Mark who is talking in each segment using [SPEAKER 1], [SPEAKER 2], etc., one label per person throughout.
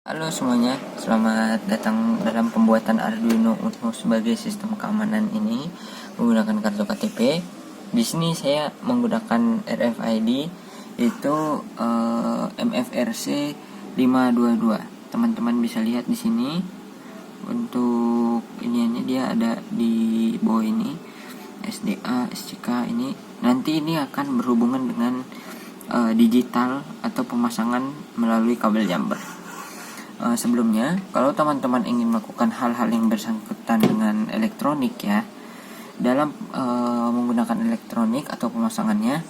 [SPEAKER 1] Halo semuanya, selamat datang dalam pembuatan Arduino Uno sebagai sistem keamanan ini menggunakan kartu KTP. Di sini saya menggunakan RFID yaitu MFRC 522. Teman-teman bisa lihat di sini untuk iniannya dia ada di bawah ini SDA, SCK ini. Nanti ini akan berhubungan dengan digital atau pemasangan melalui kabel jumper. Sebelumnya, kalau teman-teman ingin melakukan hal-hal yang bersangkutan dengan elektronik ya, dalam menggunakan elektronik atau pemasangannya,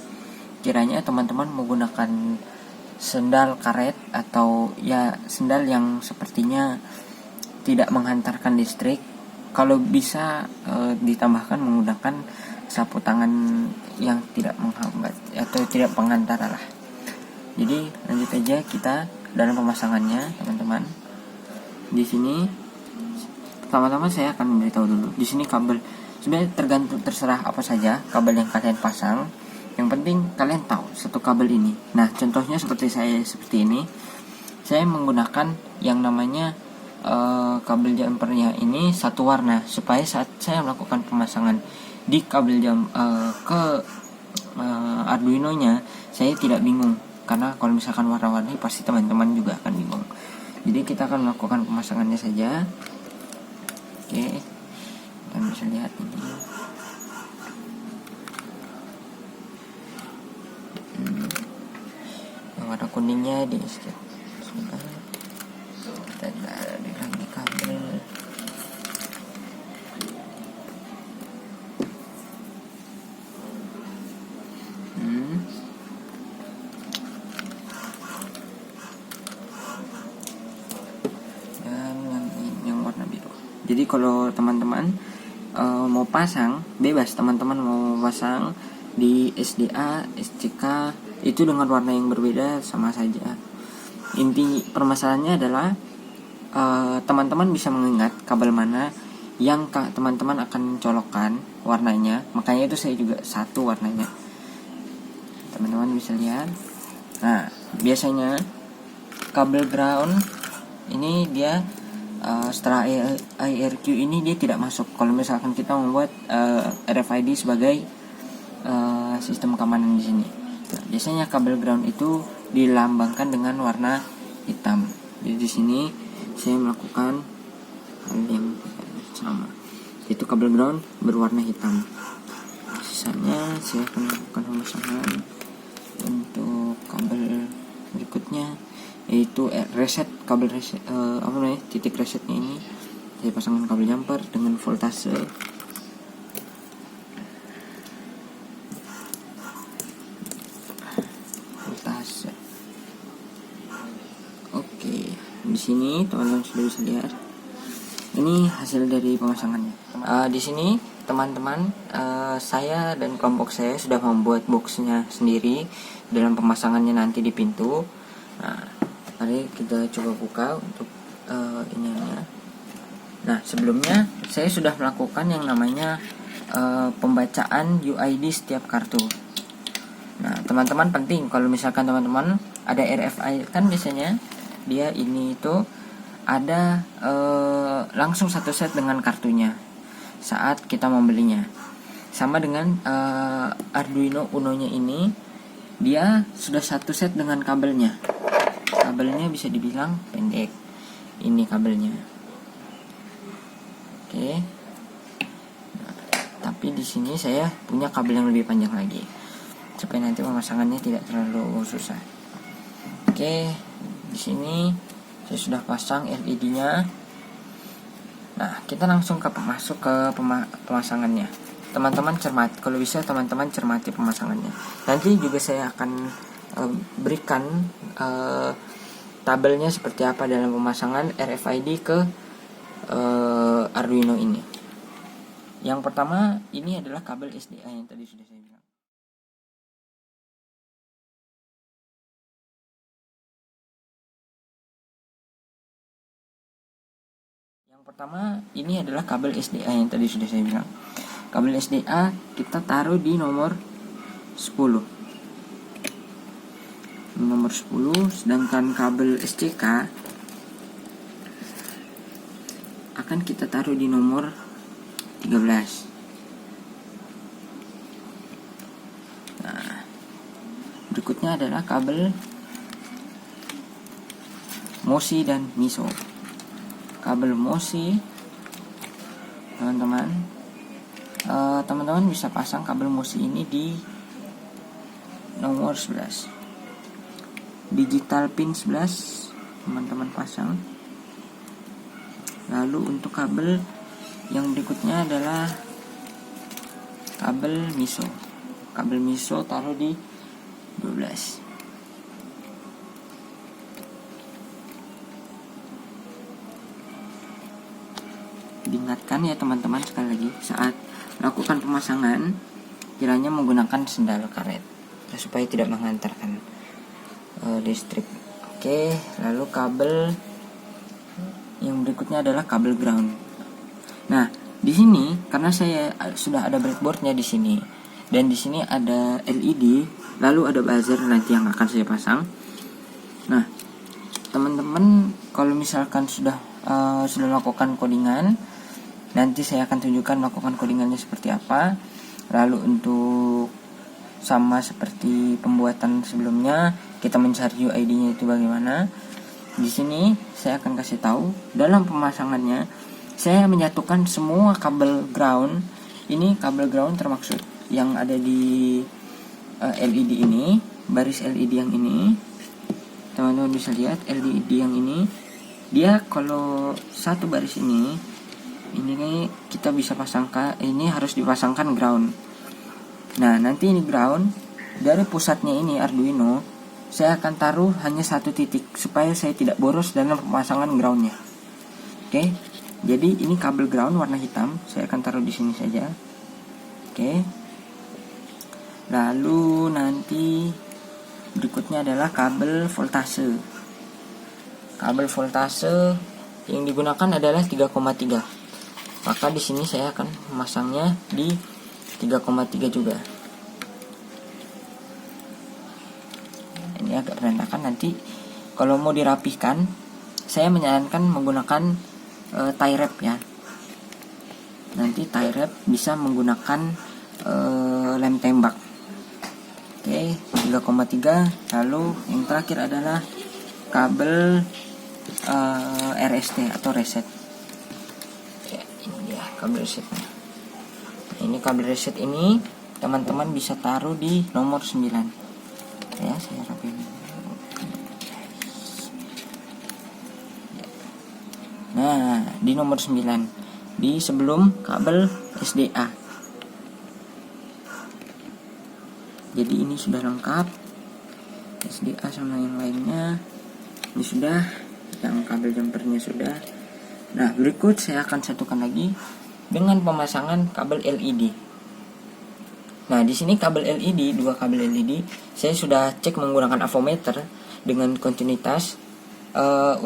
[SPEAKER 1] kiranya teman-teman menggunakan sendal karet atau ya sendal yang sepertinya tidak menghantarkan listrik. Kalau bisa ditambahkan menggunakan sapu tangan yang tidak menghambat atau tidak pengantara lah. Jadi lanjut aja kita dalam pemasangannya, teman-teman. Di sini pertama-tama saya akan memberitahu dulu. Di sini kabel sebenarnya terserah apa saja kabel yang kalian pasang. Yang penting kalian tahu satu kabel ini. Nah, contohnya seperti ini. Saya menggunakan yang namanya kabel jumpernya ini satu warna supaya saat saya melakukan pemasangan di kabel ke Arduino-nya saya tidak bingung. Karena kalau misalkan warna-warni pasti teman-teman juga akan bingung. Jadi kita akan melakukan pemasangannya saja. Oke, kalian bisa lihat ini. Yang warna kuningnya di sekitar. Kita di kabel. Jadi kalau teman-teman mau pasang bebas, teman-teman mau pasang di SDA, SCK itu dengan warna yang berbeda sama saja. Inti permasalahannya adalah teman-teman bisa mengingat kabel mana yang teman-teman akan colokkan warnanya. Makanya itu saya juga satu warnanya. Teman-teman bisa lihat. Nah, biasanya kabel ground ini dia setelah IRQ ini dia tidak masuk kalau misalkan kita membuat RFID sebagai sistem keamanan di sini. Nah, biasanya kabel ground itu dilambangkan dengan warna hitam. Jadi di sini saya melakukan hal yang sama. Itu kabel ground berwarna hitam. Sisanya saya akan melakukan pemasangan untuk kabel berikutnya, yaitu reset kabel reset titik resetnya ini saya pasangkan kabel jumper dengan voltase oke. Di sini teman-teman sudah bisa lihat ini hasil dari pemasangannya. Di sini teman-teman saya dan kelompok saya sudah membuat boxnya sendiri dalam pemasangannya nanti di pintu. Nah, mari kita coba buka untuk ininya. Nah, sebelumnya saya sudah melakukan yang namanya pembacaan UID setiap kartu. Nah, teman-teman penting kalau misalkan teman-teman ada RFID kan biasanya dia ini itu ada langsung satu set dengan kartunya saat kita membelinya. Sama dengan Arduino Uno-nya ini dia sudah satu set dengan kabelnya. Kabelnya bisa dibilang pendek. Ini kabelnya. Oke. Nah, tapi di sini saya punya kabel yang lebih panjang lagi supaya nanti pemasangannya tidak terlalu susah. Oke, di sini saya sudah pasang LED-nya. Nah, kita langsung masuk ke pemasangannya. Teman-teman kalau bisa teman-teman cermati pemasangannya. Nanti juga saya akan berikan tabelnya seperti apa dalam pemasangan RFID ke Arduino ini. Yang pertama ini adalah kabel SDA yang tadi sudah saya bilang. Yang pertama ini adalah kabel SDA yang tadi sudah saya bilang. Kabel SDA kita taruh di nomor 10. Nomor 10, sedangkan kabel SCK akan kita taruh di nomor 13. Nah, berikutnya adalah kabel MOSI dan MISO. Kabel MOSI, teman-teman bisa pasang kabel MOSI ini di nomor 11. Digital pin 11 teman-teman pasang. Lalu untuk kabel yang berikutnya adalah kabel MISO. Kabel MISO taruh di 12. Diingatkan ya teman-teman, sekali lagi saat melakukan pemasangan kiranya menggunakan sendal karet supaya tidak menghantarkan listrik. Oke, lalu kabel yang berikutnya adalah kabel ground. Nah, di sini karena saya sudah ada breadboardnya di sini dan di sini ada LED, lalu ada buzzer nanti yang akan saya pasang. Nah, teman-teman kalau misalkan sudah melakukan codingan, nanti saya akan tunjukkan melakukan codingannya seperti apa. Lalu untuk sama seperti pembuatan sebelumnya, kita mencari UID-nya itu bagaimana. Di sini saya akan kasih tahu dalam pemasangannya saya menyatukan semua kabel ground. Ini kabel ground termaksud yang ada di LED ini, baris LED yang ini. Teman-teman bisa lihat LED yang ini. Dia kalau satu baris ini kita bisa pasangkan, ini harus dipasangkan ground. Nah, nanti ini ground, dari pusatnya ini Arduino saya akan taruh hanya satu titik supaya saya tidak boros dalam pemasangan groundnya. Oke, jadi ini kabel ground warna hitam, saya akan taruh di sini saja. Oke, lalu nanti berikutnya adalah kabel voltase. Kabel voltase yang digunakan adalah 3,3. Maka di sini saya akan memasangnya di 3,3 juga. Ini agak berantakan, nanti kalau mau dirapihkan saya menyarankan menggunakan tie wrap ya. Nanti tie wrap bisa menggunakan lem tembak. Oke, 3,3. Lalu yang terakhir adalah kabel RST atau reset. Ini dia kabel resetnya. Ini kabel reset ini teman-teman bisa taruh di nomor 9. Ya, saya rapiin. Nah, di nomor 9, di sebelum kabel SDA. Jadi ini sudah lengkap, SDA sama yang lainnya. Ini sudah, yang kabel jumpernya sudah. Nah, berikut saya akan satukan lagi dengan pemasangan kabel LED. Nah, di sini kabel LED, dua kabel LED, saya sudah cek menggunakan avometer dengan kontinuitas.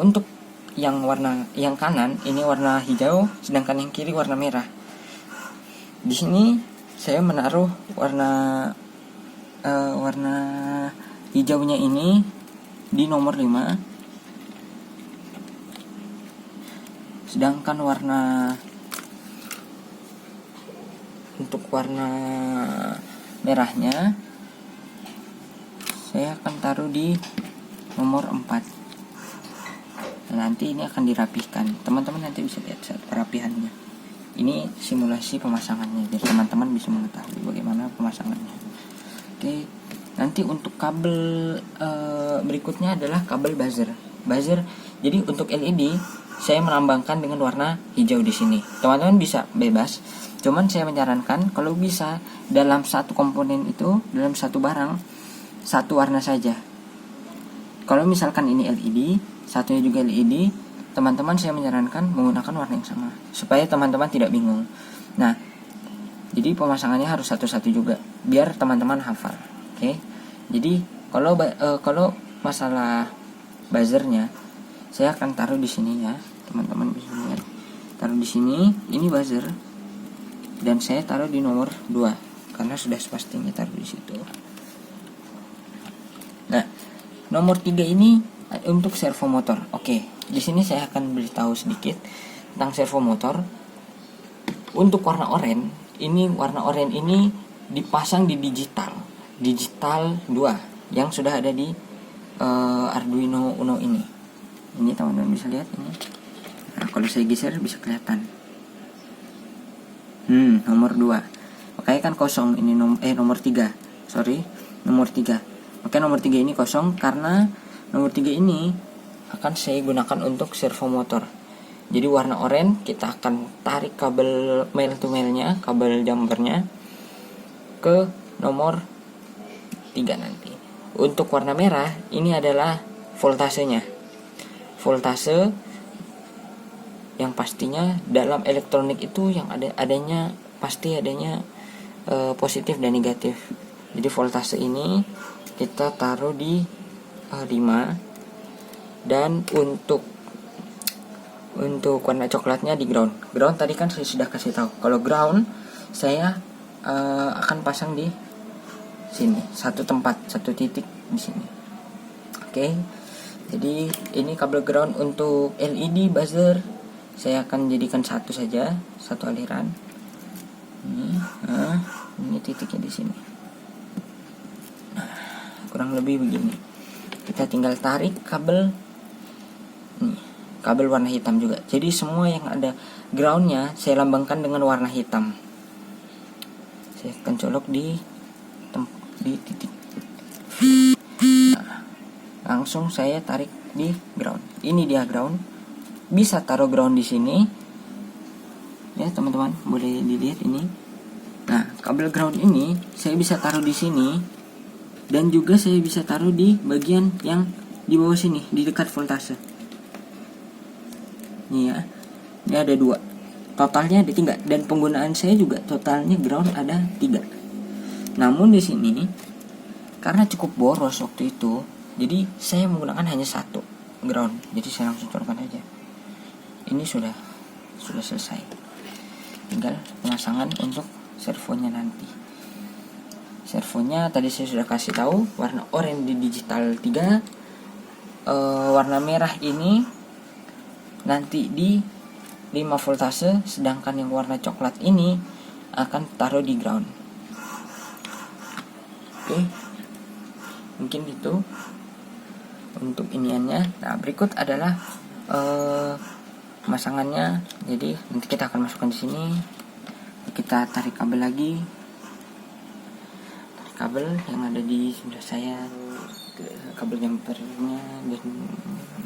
[SPEAKER 1] Untuk yang kanan ini warna hijau, sedangkan yang kiri warna merah. Di sini saya menaruh warna hijaunya ini di nomor 5. Sedangkan untuk warna merahnya saya akan taruh di nomor 4. Dan nanti ini akan dirapihkan. Teman-teman nanti bisa lihat saat perapihannya. Ini simulasi pemasangannya, jadi teman-teman bisa mengetahui bagaimana pemasangannya. Oke, nanti untuk kabel berikutnya adalah kabel buzzer. Jadi untuk LED saya melambangkan dengan warna hijau di sini. Teman-teman bisa bebas, cuman saya menyarankan kalau bisa dalam satu komponen itu, dalam satu barang, satu warna saja. Kalau misalkan ini LED, satunya juga LED, teman-teman saya menyarankan menggunakan warna yang sama supaya teman-teman tidak bingung. Nah, jadi pemasangannya harus satu-satu juga biar teman-teman hafal. Oke. Jadi kalau masalah buzzernya, saya akan taruh di sini ya, teman-teman bisa lihat. Taruh di sini, ini buzzer, dan saya taruh di nomor 2 karena sudah pastinya taruh di situ. Nah, nomor 3 ini untuk servo motor. Oke, di sini saya akan beritahu sedikit tentang servo motor. Untuk warna oranye ini dipasang di digital 2 yang sudah ada di Arduino Uno ini. Ini teman-teman bisa lihat ini. Nah, kalau saya geser bisa kelihatan. Nomor 2. Makanya kan kosong ini nomor 3. Nomor 3. Oke, nomor 3 ini kosong karena nomor 3 ini akan saya gunakan untuk servo motor. Jadi warna oranye kita akan tarik kabel male to male-nya, kabel jumpernya ke nomor 3 nanti. Untuk warna merah ini adalah voltasenya. Voltase yang pastinya dalam elektronik itu yang pasti adanya positif dan negatif. Jadi voltase ini kita taruh di 5, dan untuk warna coklatnya di ground. Ground tadi kan saya sudah kasih tahu. Kalau ground saya akan pasang di sini, satu titik di sini. Oke. Jadi ini kabel ground. Untuk LED buzzer saya akan jadikan satu saja, satu aliran. Ini titiknya di sini. Nah, kurang lebih begini. Kita tinggal tarik kabel warna hitam juga. Jadi semua yang ada groundnya saya lambangkan dengan warna hitam. Saya akan colok di titik. Nah, langsung saya tarik di ground. Ini dia ground. Bisa taruh ground di sini. Ya teman-teman, boleh dilihat ini. Nah, kabel ground ini saya bisa taruh di sini, dan juga saya bisa taruh di bagian yang di bawah sini, di dekat voltase. Nih ya, ini ada 2. Totalnya ada 3, dan penggunaan saya juga totalnya ground ada 3. Namun di sini karena cukup boros waktu itu, jadi saya menggunakan hanya 1 ground. Jadi saya langsung colokkan aja. Ini sudah selesai. Tinggal pemasangan untuk servonya nanti. Servonya tadi saya sudah kasih tahu warna oranye di digital 3. Warna merah ini nanti di 5 voltase, sedangkan yang warna coklat ini akan taruh di ground. Oke, mungkin itu untuk iniannya. Nah, berikut adalah pemasangannya. Jadi nanti kita akan masukkan di sini. Kita tarik kabel lagi. Tarik kabel yang ada di sebelah saya, kabel jumpernya.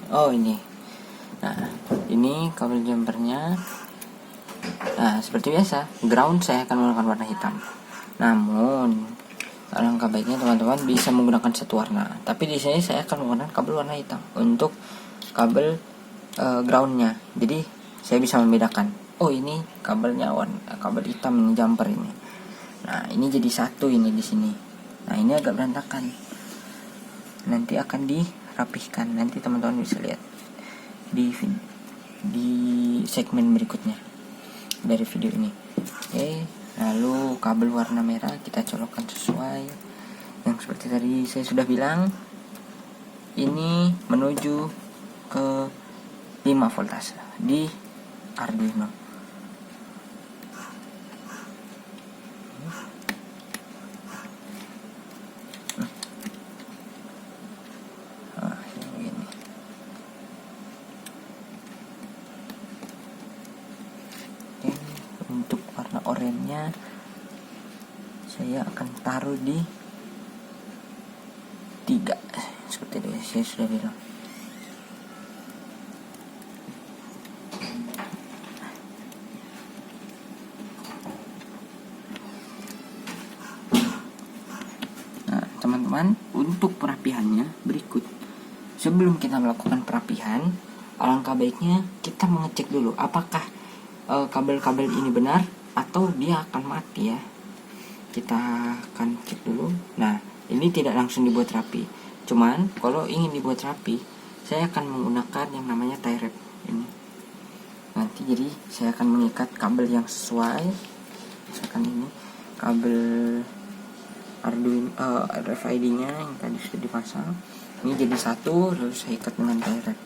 [SPEAKER 1] Ini. Nah, ini kabel jumpernya. Nah, seperti biasa, ground saya akan menggunakan warna hitam. Namun alangkah baiknya teman-teman bisa menggunakan satu warna. Tapi di sini saya akan menggunakan kabel warna hitam untuk kabel groundnya. Jadi saya bisa membedakan. Oh, ini kabelnya kabel hitam, ini jumper ini. Nah, ini jadi satu ini di sini. Nah, ini agak berantakan. Nanti akan dirapihkan. Nanti teman-teman bisa lihat di segmen berikutnya dari video ini. Oke. Lalu kabel warna merah kita colokkan sesuai yang seperti tadi saya sudah bilang. Ini menuju ke 5 voltase di Arduino. Untuk warna oranye saya akan taruh di 3 seperti itu saya sudah bilang. Nah teman-teman, untuk perapihannya berikut. Sebelum kita melakukan perapihan, alangkah baiknya kita mengecek dulu apakah kabel-kabel ini benar atau dia akan mati ya. Kita akan cek dulu. Nah, ini tidak langsung dibuat rapi. Cuman kalau ingin dibuat rapi, saya akan menggunakan yang namanya tie wrap ini. Nanti jadi saya akan mengikat kabel yang sesuai. Misalkan ini kabel Arduino RFID-nya yang tadi sudah dipasang. Ini jadi satu, lalu saya ikat dengan tie wrap.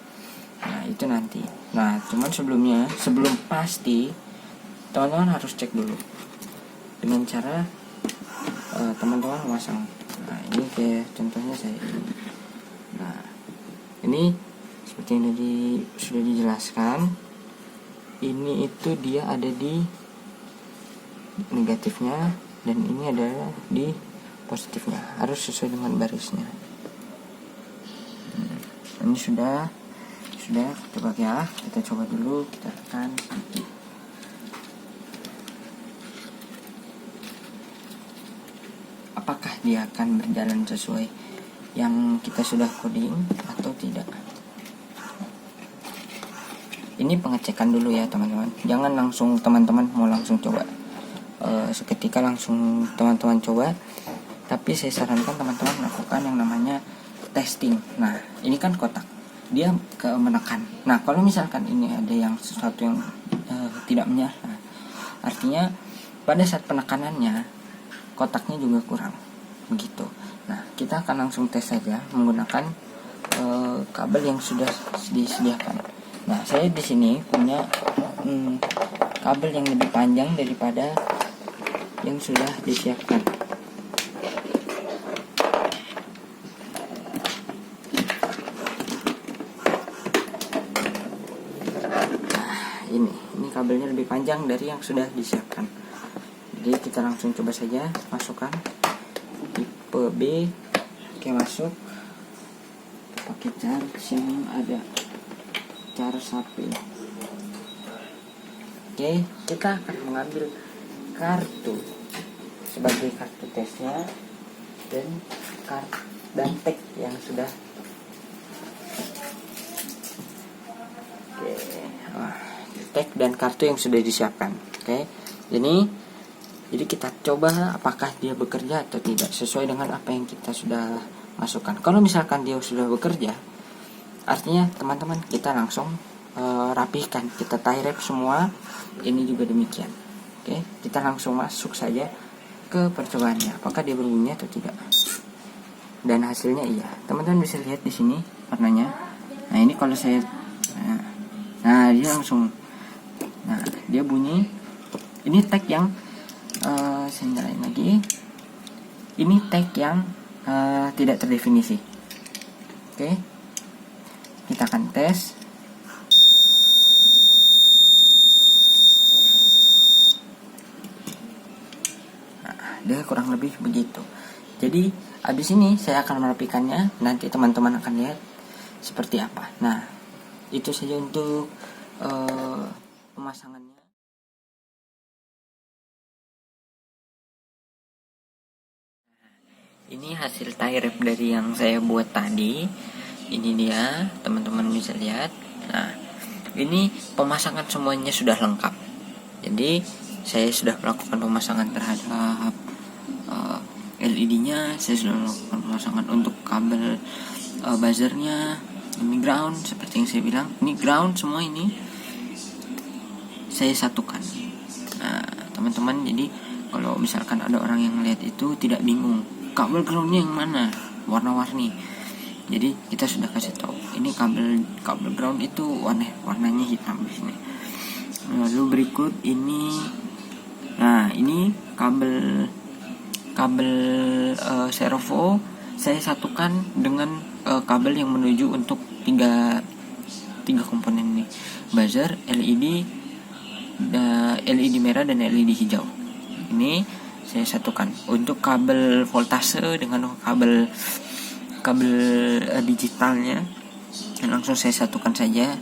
[SPEAKER 1] Nah itu nanti. Nah cuman sebelum pasti teman-teman harus cek dulu dengan cara teman-teman memasang. Nah ini kayak contohnya saya ini. Nah ini seperti yang tadi sudah dijelaskan, ini itu dia ada di negatifnya dan ini adalah di positifnya, harus sesuai dengan barisnya. Ini sudah coba ya, kita coba dulu, kita tekan sedikit. Apakah dia akan berjalan sesuai yang kita sudah coding atau tidak? Ini pengecekan dulu ya teman-teman, jangan langsung teman-teman mau langsung coba seketika langsung teman-teman coba, tapi saya sarankan teman-teman melakukan yang namanya testing. Nah ini kan kotak, dia menekan. Nah kalau misalkan ini ada yang sesuatu yang tidak menyala, artinya pada saat penekanannya kotaknya juga kurang begitu. Nah kita akan langsung tes saja menggunakan kabel yang sudah disediakan. Nah saya di sini punya kabel yang lebih panjang daripada yang sudah disiapkan. Ini kabelnya lebih panjang dari yang sudah disiapkan. Jadi kita langsung coba saja masukkan tipe B. Oke, masuk. Pakai car, sini ada car sapi. Oke, kita akan mengambil kartu sebagai kartu tesnya dan tag yang sudah. Oke, tag dan kartu yang sudah disiapkan. Oke, jadi kita coba apakah dia bekerja atau tidak sesuai dengan apa yang kita sudah masukkan. Kalau misalkan dia sudah bekerja, artinya teman-teman kita langsung rapihkan, kita tie wrap semua. Ini juga demikian. Oke, kita langsung masuk saja ke percobaannya, apakah dia berbunyi atau tidak. Dan hasilnya iya, teman-teman bisa lihat di sini warnanya. Nah ini kalau saya, nah dia langsung, nah dia bunyi. Ini tag yang saya nyalain lagi. Ini tag yang tidak terdefinisi. Oke, kita akan tes. Nah, dia kurang lebih begitu. Jadi habis ini saya akan merapikannya. Nanti teman-teman akan lihat seperti apa. Nah, itu saja untuk pemasangannya. Ini hasil tie wrap dari yang saya buat tadi. Ini dia, teman-teman bisa lihat. Nah, ini pemasangan semuanya sudah lengkap. Jadi saya sudah melakukan pemasangan terhadap LED-nya. Saya sudah melakukan pemasangan untuk kabel buzzernya. Ini ground, seperti yang saya bilang. Ini ground semua, ini saya satukan. Nah, teman-teman, jadi kalau misalkan ada orang yang melihat itu tidak bingung, kabel groundnya yang mana, warna-warni. Jadi kita sudah kasih tahu, ini kabel ground itu warnanya hitam di sini. Lalu berikut ini, nah ini kabel servo saya satukan dengan kabel yang menuju untuk tiga komponen ini, buzzer, LED merah dan LED hijau. Ini saya satukan untuk kabel voltase dengan kabel digitalnya, dan langsung saya satukan saja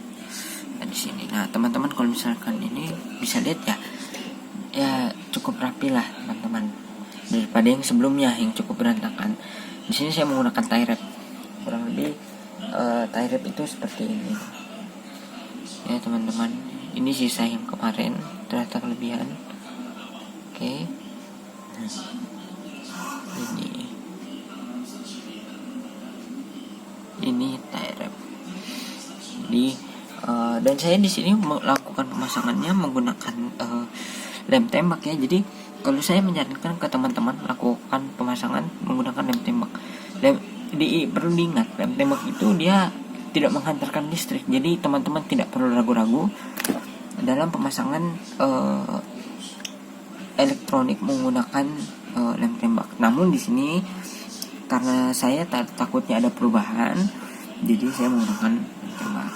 [SPEAKER 1] di sini. Nah teman-teman kalau misalkan ini bisa lihat ya cukup rapi lah teman-teman, daripada yang sebelumnya yang cukup berantakan. Di sini saya menggunakan tie wrap, kurang lebih tie wrap itu seperti ini ya teman-teman. Ini sisa yang kemarin, ternyata kelebihan. Oke. Ini tie wrap. Jadi dan saya di sini melakukan pemasangannya menggunakan lem tembak ya. Jadi kalau saya menyarankan ke teman-teman melakukan pemasangan menggunakan lem tembak. Perlu diingat, lem tembak itu dia tidak menghantarkan listrik. Jadi teman-teman tidak perlu ragu-ragu dalam pemasangan elektronik menggunakan lem tembak. Namun di sini karena saya takutnya ada perubahan, jadi saya menggunakan lem tembak.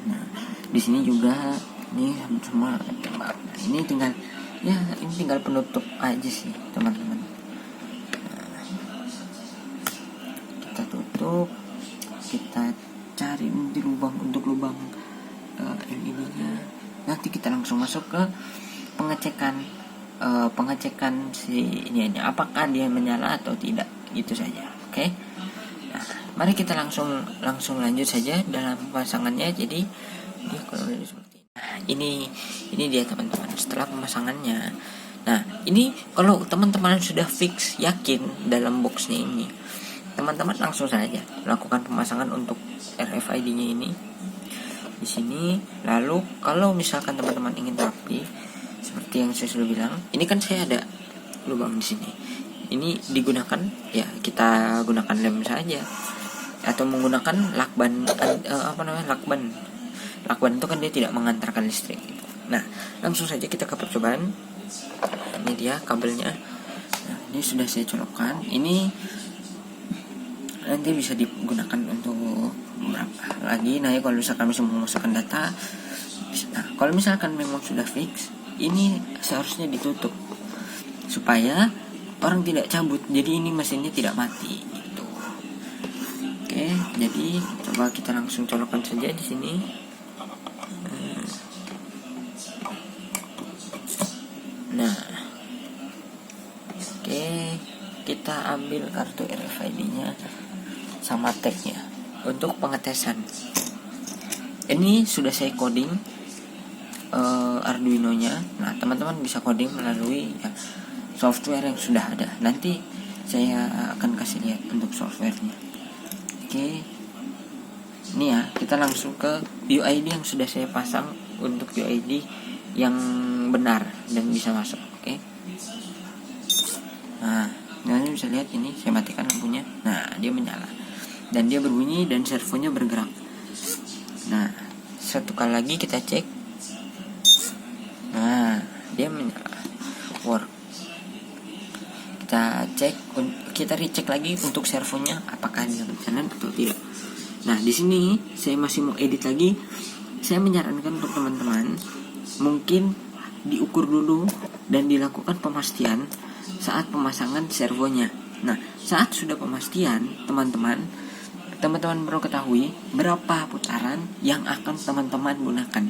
[SPEAKER 1] Nah, di sini juga ini semua lem tembak. Nah, ini tinggal penutup aja sih, teman-teman. Nah, kita tutup, kita cari di lubang LED-nya. Nanti kita langsung masuk ke pengecekan si ini apakah dia menyala atau tidak, gitu saja. Oke. Nah, mari kita langsung lanjut saja dalam pemasangannya. Jadi dia kalau seperti ini. Ini dia teman-teman setelah pemasangannya. Nah, ini kalau teman-teman sudah fix yakin dalam boxnya ini, teman-teman langsung saja lakukan pemasangan untuk RFID-nya ini di sini. Lalu kalau misalkan teman-teman ingin rapi seperti yang saya sudah bilang, ini kan saya ada lubang di sini. Ini digunakan ya, kita gunakan lem saja atau menggunakan lakban lakban. Lakban itu kan dia tidak mengantarkan listrik gitu. Nah, langsung saja kita ke percobaan. Ini dia kabelnya. Nah, ini sudah saya colokkan. Ini nanti bisa digunakan untuk berapa lagi. Nah, ya kalau misalkan masih memasukkan data bisa. Nah, kalau misalkan memang sudah fix, ini seharusnya ditutup supaya orang tidak cabut. Jadi ini mesinnya tidak mati gitu. Oke, jadi coba kita langsung colokkan saja di sini. Nah, oke, kita ambil kartu RFID-nya sama tag-nya untuk pengetesan. Ini sudah saya coding Arduino-nya. Nah, teman-teman bisa coding melalui software yang sudah ada. Nanti saya akan kasih lihat untuk softwarenya. Oke, ini ya, kita langsung ke UID yang sudah saya pasang untuk UID yang benar dan bisa masuk. Oke. Nah, kalian bisa lihat ini saya matikan lampunya. Nah, dia menyala dan dia berbunyi dan servonya bergerak. Nah, satu kali lagi kita cek. Nah, dia menyala, work. Kita recheck lagi untuk servonya apakah dia berjalan atau tidak. Nah, di sini saya masih mau edit lagi. Saya menyarankan untuk teman-teman mungkin diukur dulu dan dilakukan pemastian saat pemasangan servonya. Nah, saat sudah pemastian, teman-teman perlu ketahui berapa putaran yang akan teman-teman gunakan.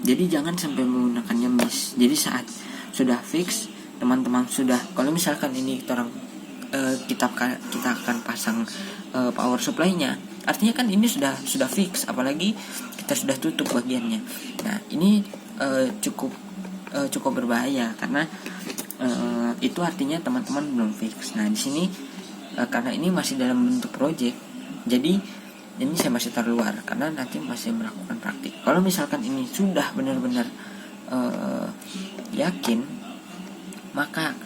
[SPEAKER 1] Jadi jangan sampai menggunakannya miss. Jadi saat sudah fix, teman-teman sudah, kalau misalkan ini kita akan pasang power supply-nya, artinya kan ini sudah fix, apalagi kita sudah tutup bagiannya. Nah, ini cukup berbahaya karena itu artinya teman-teman belum fix. Nah, di sini karena ini masih dalam bentuk project, jadi ini saya masih terluar karena nanti masih melakukan praktik. Kalau misalkan ini sudah benar-benar yakin, maka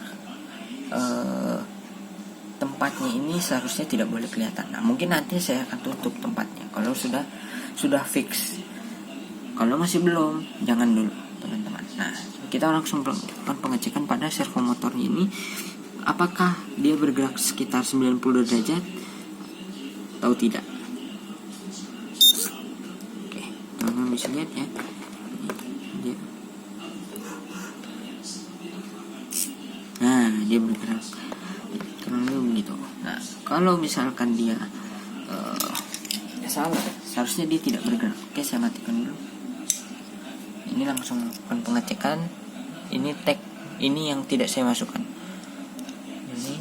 [SPEAKER 1] tempatnya ini seharusnya tidak boleh kelihatan. Nah, mungkin nanti saya akan tutup tempatnya kalau sudah fix. Kalau masih belum, jangan dulu, teman-teman. Nah, kita langsung melakukan pengecekan pada servo motornya ini, apakah dia bergerak sekitar 90 derajat atau tidak. Oke, teman-teman bisa lihat ya. Dia bergerak kurang begitu. Nah, kalau misalkan dia salah, seharusnya dia tidak bergerak. Oke, saya matikan dulu. Ini langsung melakukan pengecekan. Ini tag, ini yang tidak saya masukkan. Ini.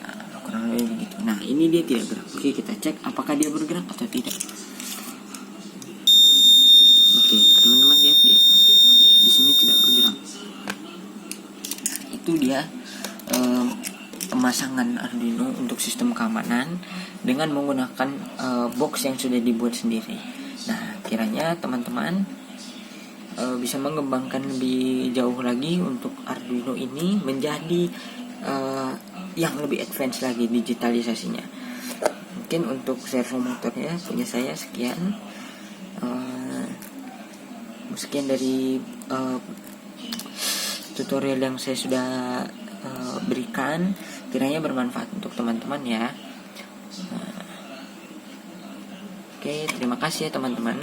[SPEAKER 1] Nah, kurang lebih begitu. Nah, ini dia tidak bergerak. Oke, kita cek apakah dia bergerak atau tidak. Oke, teman-teman lihat dia di sini tidak bergerak. Itu dia pemasangan Arduino untuk sistem keamanan dengan menggunakan box yang sudah dibuat sendiri. Nah, kiranya teman-teman bisa mengembangkan lebih jauh lagi untuk Arduino ini menjadi yang lebih advance lagi digitalisasinya. Mungkin untuk servo motornya punya saya sekian. Sekian dari tutorial yang saya sudah berikan, kiranya bermanfaat untuk teman-teman ya. Oke, terima kasih ya teman-teman.